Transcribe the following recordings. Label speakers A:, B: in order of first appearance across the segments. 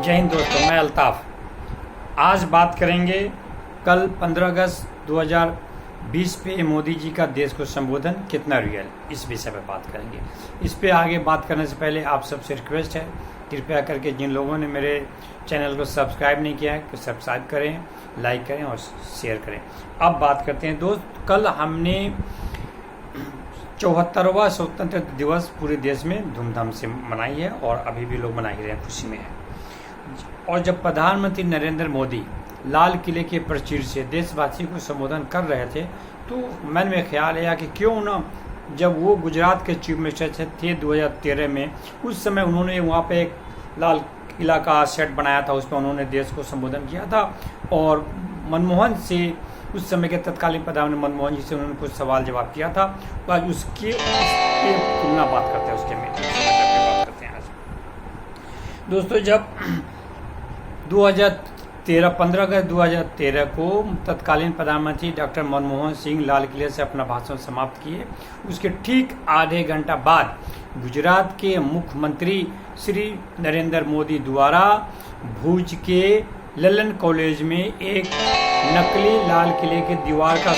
A: जय हिंद दोस्तों, मैं अल्ताफ़। आज बात करेंगे कल 15 अगस्त 2020 पे मोदी जी का देश को संबोधन कितना रियल, इस विषय पर बात करेंगे। इस पे आगे बात करने से पहले आप सबसे रिक्वेस्ट है, कृपया करके जिन लोगों ने मेरे चैनल को सब्सक्राइब नहीं किया है तो सब्सक्राइब करें, लाइक करें और शेयर करें। अब बात करते हैं दोस्त, कल हमने 74वां स्वतंत्रता दिवस पूरे देश में धूमधाम से मनाई है और अभी भी लोग मना ही रहे हैं, खुशी में है। और जब प्रधानमंत्री नरेंद्र मोदी लाल किले के प्राचीर से देशवासी को संबोधन कर रहे थे तो मन में ख्याल आया कि क्यों ना, जब वो गुजरात के चीफ मिनिस्टर थे 2013 में, उस समय उन्होंने वहाँ पे एक लाल किला का सेट बनाया था, उस पर उन्होंने देश को संबोधन किया था और मनमोहन से, उस समय के तत्कालीन प्रधानमंत्री मनमोहन जी से उन्होंने कुछ सवाल जवाब किया था। तो आज उसके तुलना बात करते हैं, उसके में बात करते हैं आज दोस्तों। जब 15 अगस्त 2013 को तत्कालीन प्रधानमंत्री डॉक्टर मनमोहन सिंह लाल किले से अपना भाषण समाप्त किए, उसके ठीक आधे घंटा बाद गुजरात के मुख्यमंत्री श्री नरेंद्र मोदी द्वारा भुज के ललन कॉलेज में एक नकली लाल किले के दीवार का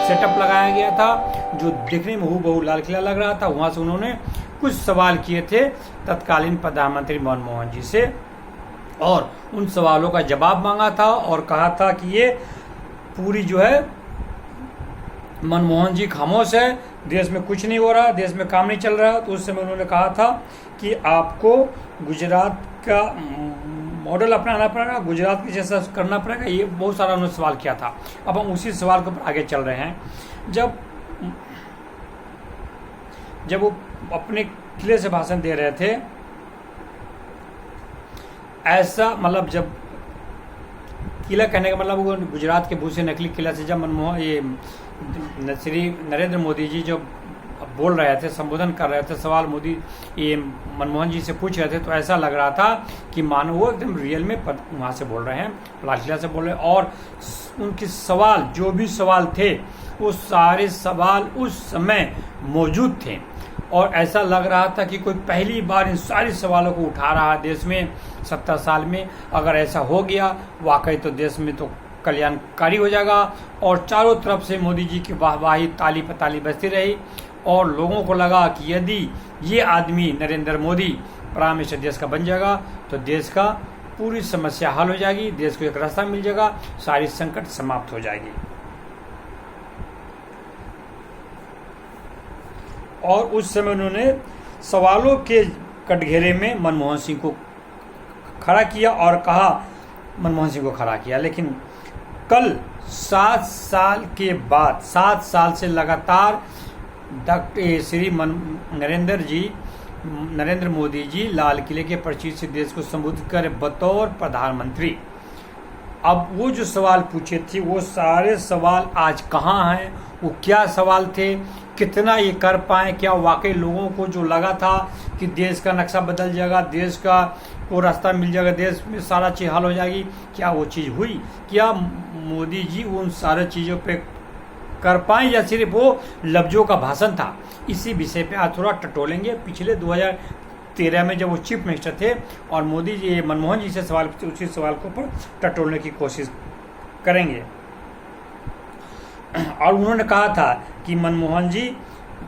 A: सेटअप लगाया गया था, जो देखने में हूबहू लाल किला लग रहा था। वहाँ से उन्होंने कुछ सवाल किए थे तत्कालीन प्रधानमंत्री मनमोहन जी से और उन सवालों का जवाब मांगा था और कहा था कि ये पूरी जो है मनमोहन जी खामोश है, देश में कुछ नहीं हो रहा, देश में काम नहीं चल रहा। तो उस समय उन्होंने कहा था कि आपको गुजरात का मॉडल अपनाना पड़ेगा, गुजरात के जैसा करना पड़ेगा। ये बहुत सारा उन्होंने सवाल किया था। अब हम उसी सवाल के ऊपर आगे चल रहे हैं। जब वो अपने किले से भाषण दे रहे थे, ऐसा मतलब, जब किला कहने का मतलब वो गुजरात के भूसे नकली किला से जब मनमोहन ये श्री नरेंद्र मोदी जी जब बोल रहे थे, संबोधन कर रहे थे, सवाल मोदी ये मनमोहन जी से पूछ रहे थे, तो ऐसा लग रहा था कि मानो वो एकदम रियल में वहाँ से बोल रहे हैं, लाल किला से बोल रहे हैं। और उनके सवाल, जो भी सवाल थे, वो सारे सवाल उस समय मौजूद थे और ऐसा लग रहा था कि कोई पहली बार इन सारे सवालों को उठा रहा है देश में 70 साल में। अगर ऐसा हो गया वाकई तो देश में तो कल्याणकारी हो जाएगा। और चारों तरफ से मोदी जी की वाहवाही, ताली पर ताली बजती रही और लोगों को लगा कि यदि ये आदमी नरेंद्र मोदी प्राइम मिनिस्टर देश का बन जाएगा तो देश का पूरी समस्या हल हो जाएगी, देश को एक रास्ता मिल जाएगा, सारी संकट समाप्त हो जाएगी। और उस समय उन्होंने सवालों के कटघरे में मनमोहन सिंह को खड़ा किया और कहा, मनमोहन सिंह को खड़ा किया। लेकिन कल 7 साल के बाद, 7 साल से लगातार डॉक्टर श्री नरेंद्र मोदी जी लाल किले के प्राचीर से देश को संबोधित कर बतौर प्रधानमंत्री, अब वो जो सवाल पूछे थे वो सारे सवाल आज कहाँ हैं, वो क्या सवाल थे, कितना ये कर पाए, क्या वाकई लोगों को जो लगा था कि देश का नक्शा बदल जाएगा, देश का वो रास्ता मिल जाएगा, देश में सारा चीज़ हल हो जाएगी, क्या वो चीज़ हुई? क्या मोदी जी उन सारे चीज़ों पे कर पाए या सिर्फ वो लफ्जों का भाषण था? इसी विषय पे आज थोड़ा टटोलेंगे। पिछले 2013 में जब वो चीफ मिनिस्टर थे और मोदी जी मनमोहन जी से सवाल पूछे, उसी सवाल को पर टटोलने की कोशिश करेंगे। और उन्होंने कहा था कि मनमोहन जी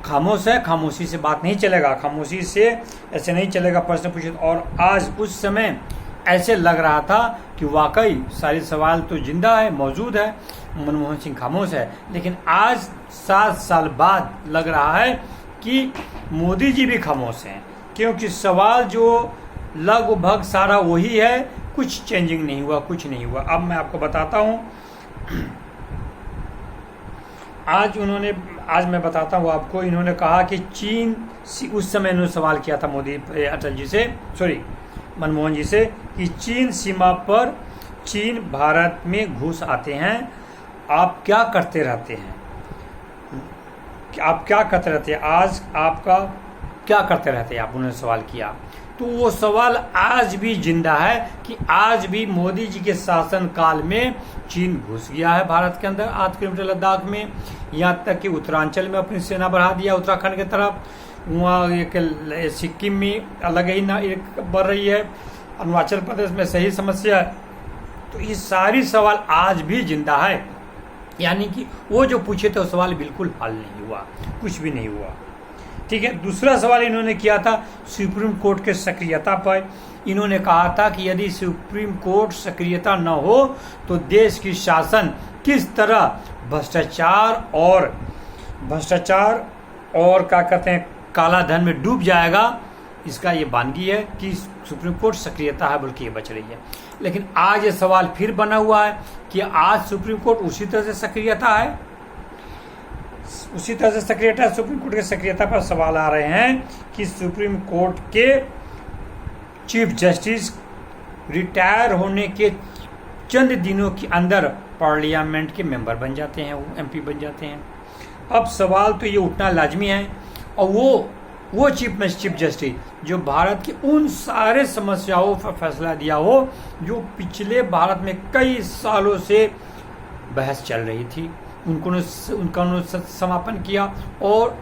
A: खामोश है, खामोशी से बात नहीं चलेगा, खामोशी से ऐसे नहीं चलेगा, प्रश्न पूछे। और आज उस समय ऐसे लग रहा था कि वाकई सारे सवाल तो जिंदा है, मौजूद है, मनमोहन सिंह खामोश है। लेकिन आज 7 साल बाद लग रहा है कि मोदी जी भी खामोश हैं, क्योंकि सवाल जो लगभग सारा वही है, कुछ चेंजिंग नहीं हुआ, कुछ नहीं हुआ। अब मैं आपको बताता हूँ, आज मैं बताता हूँ आपको। इन्होंने कहा कि चीन, उस समय इन्होंने सवाल किया था अटल जी से, मनमोहन जी से, कि चीन सीमा पर चीन भारत में घुस आते हैं, आप क्या करते रहते हैं, आप क्या करते रहते हैं, आज आपका क्या करते रहते हैं आप, उन्होंने सवाल किया। तो वो सवाल आज भी जिंदा है कि आज भी मोदी जी के शासन काल में चीन घुस गया है भारत के अंदर, 8 किलोमीटर लद्दाख में, यहाँ तक कि उत्तरांचल में अपनी सेना बढ़ा दिया उत्तराखंड की तरफ, वहाँ एक सिक्किम में अलग ही ना एक बढ़ रही है, अरुणाचल प्रदेश में सही समस्या है। तो ये सारी सवाल आज भी जिंदा है, यानी कि वो जो पूछे थे वो सवाल बिल्कुल हल नहीं हुआ, कुछ भी नहीं हुआ। ठीक है। दूसरा सवाल इन्होंने किया था सुप्रीम कोर्ट के सक्रियता पर। इन्होंने कहा था कि यदि सुप्रीम कोर्ट सक्रियता न हो तो देश की शासन किस तरह भ्रष्टाचार और क्या कहते हैं काला धन में डूब जाएगा, इसका ये बानगी है कि सुप्रीम कोर्ट सक्रियता है बल्कि ये बच रही है। लेकिन आज ये सवाल फिर बना हुआ है कि आज सुप्रीम कोर्ट उसी तरह से सक्रियता है, सुप्रीम कोर्ट की सक्रियता पर सवाल आ रहे हैं कि सुप्रीम कोर्ट के चीफ जस्टिस रिटायर होने के चंद दिनों के अंदर पार्लियामेंट के मेंबर बन जाते हैं, वो एमपी बन जाते हैं। अब सवाल तो ये उठना लाजमी है, और वो चीफ जस्टिस जो भारत की उन सारे समस्याओं पर फैसला दिया हो जो पिछले भारत में कई सालों से बहस चल रही थी, उनका समापन किया और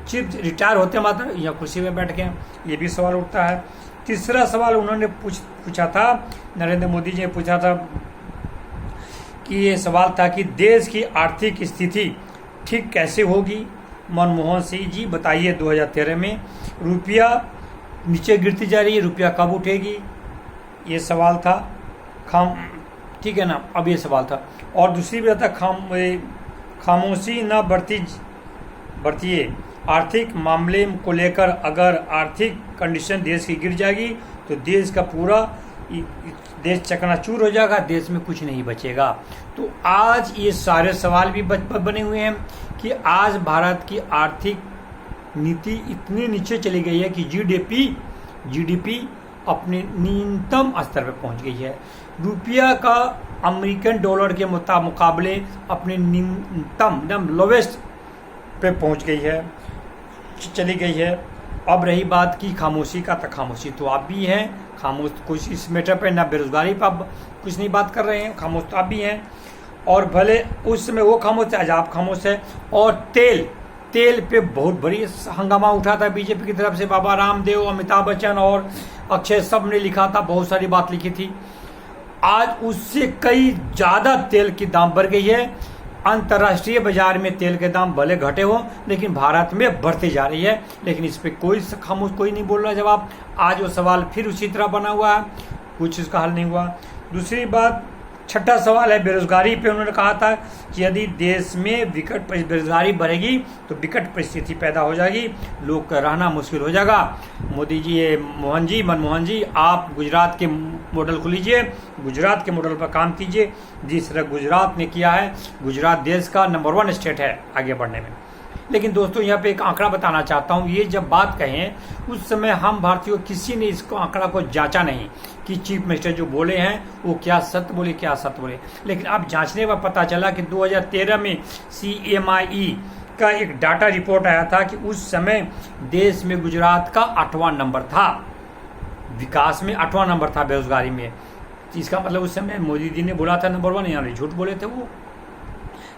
A: चीफ रिटायर होते मात्र या कुर्सी में बैठ गए, ये भी सवाल उठता है। तीसरा सवाल उन्होंने पूछा था, नरेंद्र मोदी जी ने पूछा था कि ये सवाल था कि देश की आर्थिक स्थिति ठीक कैसे होगी। मनमोहन सिंह जी बताइए 2013 में रुपया नीचे गिरती जा रही है, रुपया कब उठेगी, ये सवाल था। ठीक है ना, अब ये सवाल था। और दूसरी बात था खामोशी न बरतिए, आर्थिक मामले को लेकर अगर आर्थिक कंडीशन देश की गिर जाएगी तो देश का पूरा देश चकनाचूर हो जाएगा, देश में कुछ नहीं बचेगा। तो आज ये सारे सवाल भी बने हुए हैं कि आज भारत की आर्थिक नीति इतनी नीचे चली गई है कि जीडीपी अपने न्यूनतम स्तर पर पहुंच गई है। रुपया का अमेरिकन डॉलर के मुकाबले अपने न्यूनतम एकदम लोवेस्ट पे पहुंच गई है, चली गई है। अब रही बात की खामोशी का, तो खामोशी तो आप भी हैं, खामोश कुछ इस मैटर पे ना बेरोजगारी पर आप कुछ नहीं बात कर रहे हैं, खामोश तो आप भी हैं। और भले उस समय वो खामोश है, आज आप खामोश है। और तेल पे बहुत बड़ी हंगामा उठा था बीजेपी की तरफ से, बाबा रामदेव, अमिताभ बच्चन और अक्षय सब ने लिखा था, बहुत सारी बात लिखी थी। आज उससे कई ज़्यादा तेल की दाम बढ़ गई है। अंतर्राष्ट्रीय बाजार में तेल के दाम भले घटे हो लेकिन भारत में बढ़ती जा रही है, लेकिन इस पर कोई नहीं बोल रहा जवाब। आज वो सवाल फिर उसी तरह बना हुआ है, कुछ इसका हल नहीं हुआ। दूसरी बात, छठा सवाल है बेरोजगारी पे। उन्होंने कहा था कि यदि देश में बेरोजगारी बढ़ेगी तो विकट परिस्थिति पैदा हो जाएगी, लोग का रहना मुश्किल हो जाएगा। मोदी जी, मनमोहन जी, आप गुजरात के मॉडल को लीजिए, गुजरात के मॉडल पर काम कीजिए जिस तरह गुजरात ने किया है। गुजरात देश का नंबर 1 स्टेट है आगे बढ़ने में। लेकिन दोस्तों यहाँ पे एक आंकड़ा बताना चाहता हूँ, ये जब बात कहें उस समय हम भारतीयों किसी ने इसको आंकड़ा को जांचा नहीं कि चीफ मिनिस्टर जो बोले हैं वो क्या सत्य बोले क्या असत्य बोले। लेकिन अब जांचने पर पता चला कि 2013 में CMI का एक डाटा रिपोर्ट आया था कि उस समय देश में गुजरात का 8वां नंबर था, विकास में 8वां नंबर था बेरोजगारी में। इसका मतलब उस समय मोदी जी ने बोला था नंबर 1, यानी झूठ बोले थे, वो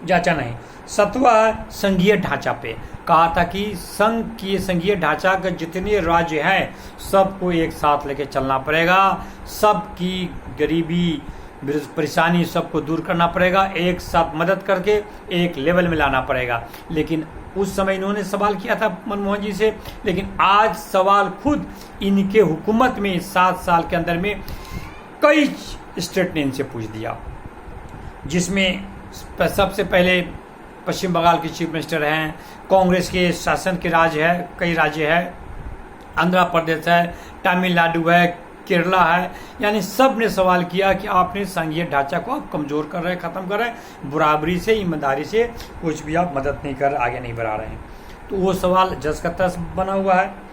A: जांचा नहीं। 7वां संघीय ढांचा पे कहा था कि संघीय ढांचा के जितने राज्य हैं सबको एक साथ लेके चलना पड़ेगा, सबकी गरीबी परेशानी सबको दूर करना पड़ेगा, एक साथ मदद करके एक लेवल में लाना पड़ेगा। लेकिन उस समय इन्होंने सवाल किया था मनमोहन जी से, लेकिन आज सवाल खुद इनके हुकूमत में 7 साल के अंदर में कई स्टेट ने इनसे पूछ दिया, जिसमें सबसे पहले पश्चिम बंगाल के चीफ मिनिस्टर हैं, कांग्रेस के शासन के राज्य है, कई राज्य है, आंध्र प्रदेश है, तमिलनाडु है, केरला है, यानी सब ने सवाल किया कि आपने संघीय ढांचा को आप कमजोर कर रहे हैं, खत्म कर रहे हैं, बराबरी से ईमानदारी से कुछ भी आप मदद नहीं कर, आगे नहीं बढ़ा रहे हैं। तो वो सवाल जस का तस बना हुआ है।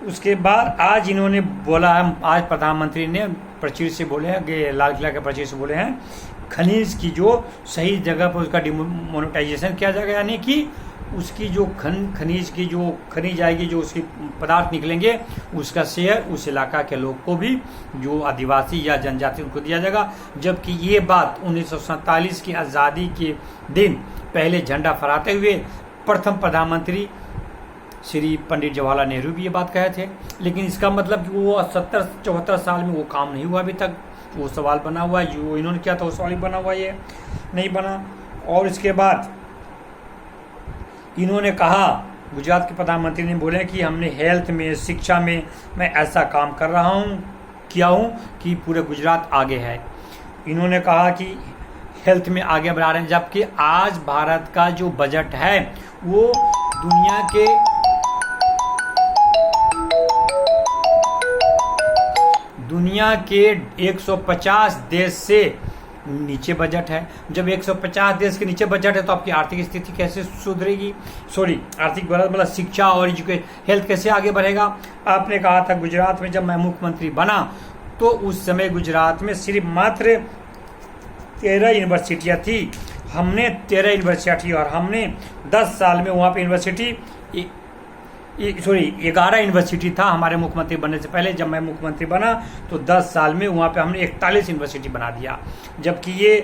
A: उसके बाद आज इन्होंने बोला है, आज प्रधानमंत्री ने प्रचीर से बोले हैं, लाल किला के प्रचीर से बोले हैं, खनिज की जो सही जगह पर उसका डिमोनेटाइजेशन किया जाएगा, यानी कि उसकी जो खनिज की जो खनिज आएगी, जो उसकी पदार्थ निकलेंगे उसका शेयर उस इलाका के लोग को भी, जो आदिवासी या जनजाति उनको दिया जाएगा। जबकि ये बात 1947 की आज़ादी के दिन पहले झंडा फहराते हुए प्रथम प्रधानमंत्री श्री पंडित जवाहरलाल नेहरू भी ये बात कहे थे। लेकिन इसका मतलब कि वो 70-74 साल में वो काम नहीं हुआ अभी तक। वो सवाल बना हुआ है, जो इन्होंने किया था वो सवाल ही बना हुआ, ये नहीं बना। और इसके बाद इन्होंने कहा, गुजरात के प्रधानमंत्री ने बोले कि हमने हेल्थ में, शिक्षा में मैं ऐसा काम कर रहा हूँ, किया हूँ कि पूरे गुजरात आगे है। इन्होंने कहा कि हेल्थ में आगे बढ़ा रहे हैं, जबकि आज भारत का जो बजट है वो दुनिया के 150 देश से नीचे बजट है। जब 150 देश के नीचे बजट है तो आपकी आर्थिक स्थिति कैसे सुधरेगी? आर्थिक मतलब शिक्षा और हेल्थ कैसे आगे बढ़ेगा? आपने कहा था गुजरात में जब मैं मुख्यमंत्री बना तो उस समय गुजरात में सिर्फ मात्र 13 यूनिवर्सिटियाँ थी। हमने 13 यूनिवर्सिटी और हमने 10 साल में वहाँ पे यूनिवर्सिटी 11 यूनिवर्सिटी था हमारे मुख्यमंत्री बनने से पहले। जब मैं मुख्यमंत्री बना तो 10 साल में वहाँ पे हमने 41 यूनिवर्सिटी बना दिया। जबकि ये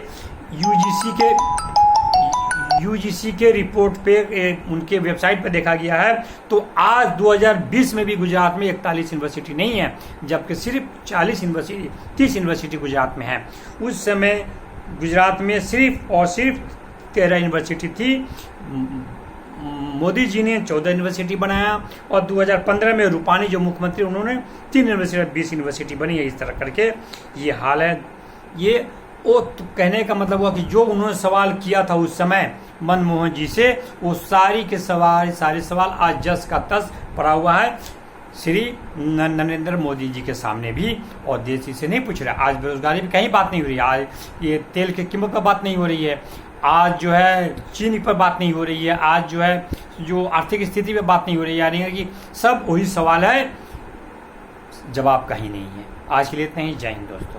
A: यूजीसी के रिपोर्ट पे उनके वेबसाइट पे देखा गया है तो आज 2020 में भी गुजरात में 41 यूनिवर्सिटी नहीं है, जबकि सिर्फ 30 यूनिवर्सिटी गुजरात में है। उस समय गुजरात में सिर्फ और सिर्फ 13 यूनिवर्सिटी थी। मोदी जी ने 14 यूनिवर्सिटी बनाया और 2015 में रूपानी जो मुख्यमंत्री उन्होंने 3 यूनिवर्सिटी 20 यूनिवर्सिटी बनी है। इस तरह करके ये हाल है। ये तो कहने का मतलब हुआ कि जो उन्होंने सवाल किया था उस समय मनमोहन जी से, वो सारे सवाल आज जस का तस पड़ा हुआ है श्री नरेंद्र मोदी जी के सामने भी। और देश इसे नहीं पूछ रहा। आज बेरोजगारी में कहीं बात नहीं हो रही है, आज ये तेल की कीमत पर बात नहीं हो रही है, आज जो है चीनी पर बात नहीं हो रही है, आज जो है जो आर्थिक स्थिति पे बात नहीं हो रही है। यानी कि सब वही सवाल है, जवाब कहीं नहीं है। आज के लिए इतना ही। जय हिंद दोस्तों।